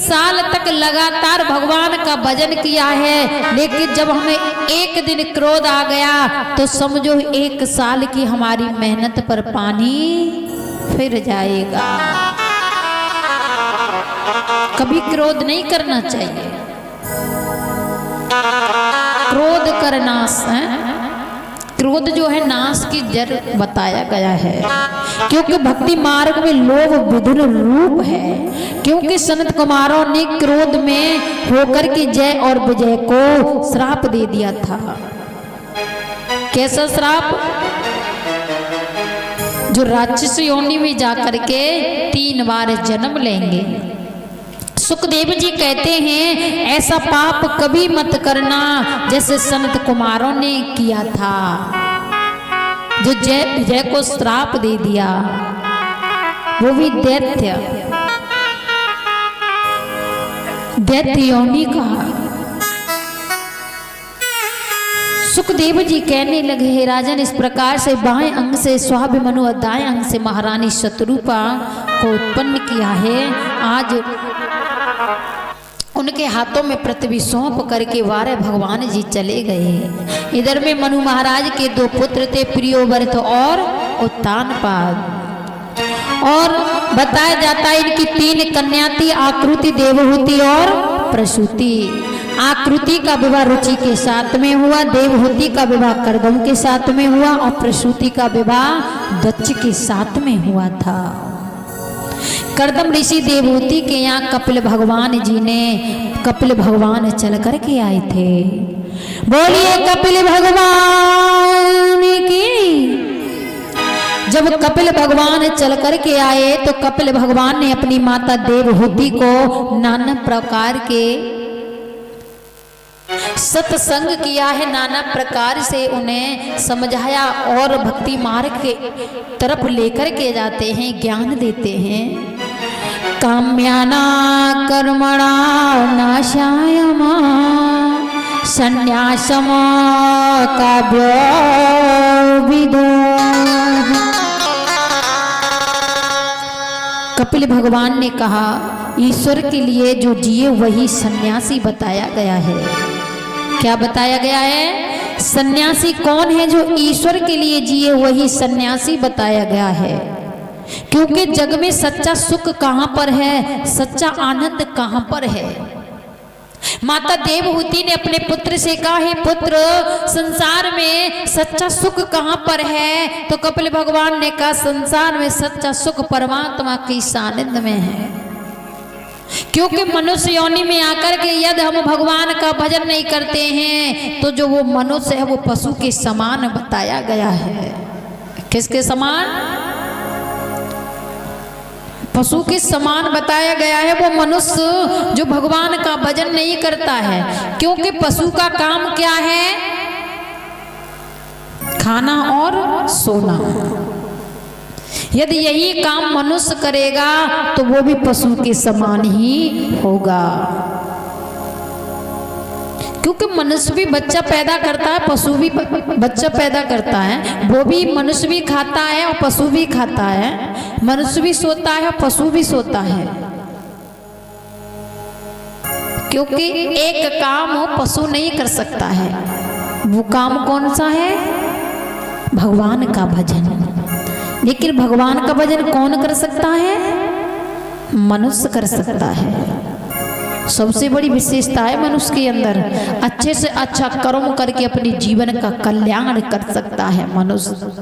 साल तक लगातार भगवान का भजन किया है, लेकिन जब हमें एक दिन क्रोध आ गया तो समझो 1 साल की हमारी मेहनत पर पानी फिर जाएगा। कभी क्रोध नहीं करना चाहिए। क्रोध कर नाश है, क्रोध जो है नाश की जड़ बताया गया है, क्योंकि भक्ति मार्ग में लोभ विधुर रूप है। क्योंकि संत कुमारों ने क्रोध में होकर के जय और विजय को श्राप दे दिया था। कैसा श्राप? जो राक्षस योनि में जाकर के 3 बार जन्म लेंगे। सुखदेव जी कहते हैं ऐसा पाप कभी मत करना जैसे संत कुमारों ने किया था, जो जय विजय को श्राप दे दिया, वो भी दैत्य योनि का। सुखदेव जी कहने लगे, हे राजन, इस प्रकार से बाएं अंग से स्वाभिमनु और दाएं अंग से महारानी शत्रुपा को उत्पन्न किया है। आज उनके हाथों में पृथ्वी सौंप करके वारे भगवान जी चले गए। इधर में मनु महाराज के 2 पुत्र थे, प्रियोव्रत और उत्तानपाद। और बताया जाता है इनकी 3 कन्या थी, आकृति, देवहूति और प्रसूति। आकृति का विवाह रुचि के साथ में हुआ, देवहूति का विवाह करदम के साथ में हुआ और प्रसूति का विवाह दक्ष के साथ में हुआ था। करदम ऋषि देवहूति के यहाँ कपिल भगवान चल कर के आए थे। बोलिए कपिल भगवान की। जब कपिल भगवान चल कर के आए तो कपिल भगवान ने अपनी माता देवहूति को नाना प्रकार के सत्संग किया है, नाना प्रकार से उन्हें समझाया और भक्ति मार्ग के तरफ लेकर के जाते हैं, ज्ञान देते हैं। काम्याना कर्मणा नाशाय संन्यासम काव्य विदो। कपिल भगवान ने कहा ईश्वर के लिए जो जिए वही सन्यासी बताया गया है। क्या बताया गया है? सन्यासी कौन है? जो ईश्वर के लिए जिए वही सन्यासी बताया गया है। क्योंकि जग में सच्चा सुख कहां पर है, सच्चा आनंद कहां पर है? माता देवहूति ने अपने पुत्र से कहा, हे पुत्र, संसार में सच्चा सुख कहां पर है? तो कपिल भगवान ने कहा, संसार में सच्चा सुख परमात्मा के सानिध्य में है। क्योंकि मनुष्य योनि में आकर के यदि हम भगवान का भजन नहीं करते हैं तो जो वो मनुष्य है वो पशु के समान बताया गया है। किसके समान? पशु के समान बताया गया है वो मनुष्य जो भगवान का भजन नहीं करता है। क्योंकि पशु का काम क्या है? खाना और सोना। यदि यही काम मनुष्य करेगा तो वो भी पशु के समान ही होगा। क्योंकि मनुष्य भी बच्चा पैदा करता है, पशु भी बच्चा पैदा करता है, वो भी मनुष्य भी खाता है और पशु भी खाता है, मनुष्य भी सोता है और पशु भी सोता है। क्योंकि एक काम वो पशु नहीं कर सकता है। वो काम कौन सा है? भगवान का भजन। लेकिन भगवान का भजन कौन कर सकता है? मनुष्य कर सकता है। सबसे बड़ी विशेषता है मनुष्य के अंदर, अच्छे से अच्छा कर्म करके अपने जीवन का कल्याण कर सकता है मनुष्य।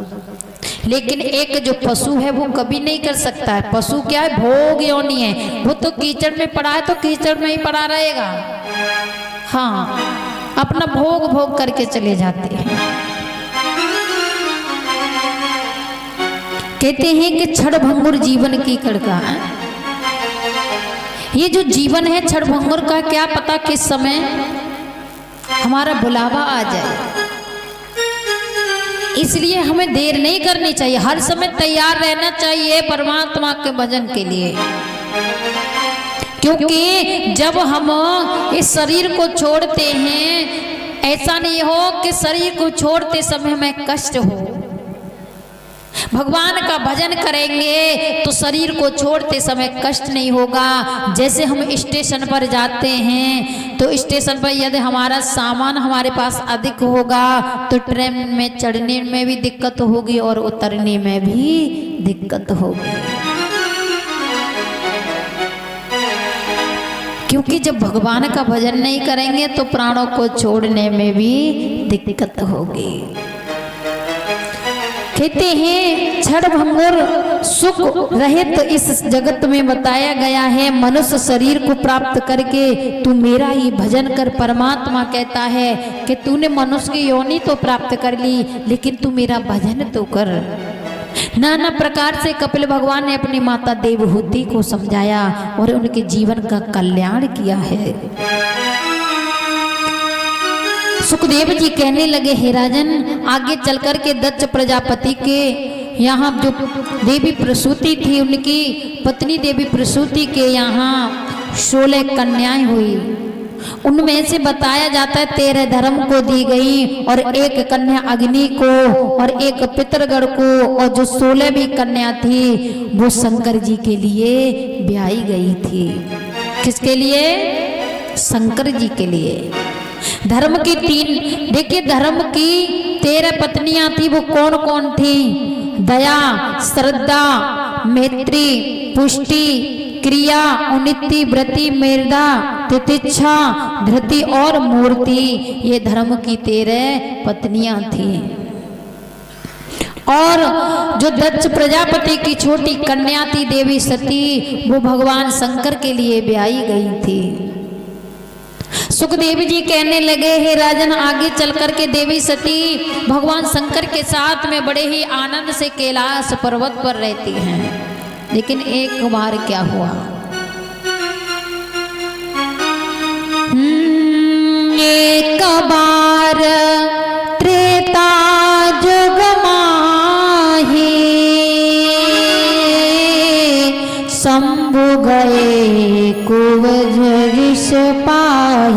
लेकिन एक जो पशु है वो कभी नहीं कर सकता है। पशु क्या है? भोग योनि है। वो तो कीचड़ में पड़ा है तो कीचड़ में ही पड़ा रहेगा। हाँ, अपना भोग करके चले जाते हैं। कहते हैं कि क्षणभंगुर जीवन की कड़का है। ये जो जीवन है क्षणभंगुर का, क्या पता किस समय हमारा बुलावा आ जाए। इसलिए हमें देर नहीं करनी चाहिए, हर समय तैयार रहना चाहिए परमात्मा के भजन के लिए। क्योंकि जब हम इस शरीर को छोड़ते हैं, ऐसा नहीं हो कि शरीर को छोड़ते समय में कष्ट हो। भगवान का भजन करेंगे तो शरीर को छोड़ते समय कष्ट नहीं होगा। जैसे हम स्टेशन पर जाते हैं तो स्टेशन पर यदि हमारा सामान हमारे पास अधिक होगा तो ट्रेन में चढ़ने में भी दिक्कत होगी और उतरने में भी दिक्कत होगी, क्योंकि जब भगवान का भजन नहीं करेंगे तो प्राणों को छोड़ने में भी दिक्कत होगी। कहते हैं क्षण भंगुर सुख रहित तो इस जगत में बताया गया है, मनुष्य शरीर को प्राप्त करके तू मेरा ही भजन कर। परमात्मा कहता है कि तूने मनुष्य की योनि तो प्राप्त कर ली, लेकिन तू मेरा भजन तो कर। नाना प्रकार से कपिल भगवान ने अपनी माता देवहूति को समझाया और उनके जीवन का कल्याण किया है। सुखदेव जी कहने लगे, हे राजन, आगे चलकर के दक्ष प्रजापति के यहाँ जो देवी प्रसूति थी, उनकी पत्नी देवी प्रसूति के यहाँ 16 कन्याएं हुई। उनमें से बताया जाता है 13 धर्म को दी गई और 1 कन्या अग्नि को और 1 पितृगण को, और जो 16 भी कन्या थी वो शंकर जी के लिए ब्याही गई थी। किसके लिए? शंकर जी के लिए। धर्म की 3, देखिए धर्म की 13 पत्नियां थी, वो कौन कौन थी? दया, श्रद्धा, मैत्री, पुष्टि, क्रिया, उन्नति, व्रति, मेधा, तितिक्षा, धृति और मूर्ति। ये धर्म की 13 पत्नियां थी। और जो दक्ष प्रजापति की छोटी कन्या थी देवी सती, वो भगवान शंकर के लिए ब्याही गई थी। सुखदेव जी कहने लगे, हे राजन, आगे चल करके देवी सती भगवान शंकर के साथ में बड़े ही आनंद से कैलाश पर्वत पर रहती हैं। लेकिन एक बार क्या हुआ? एक बार त्रेता जुग माही शंभु गए कुवज ऋष पाही।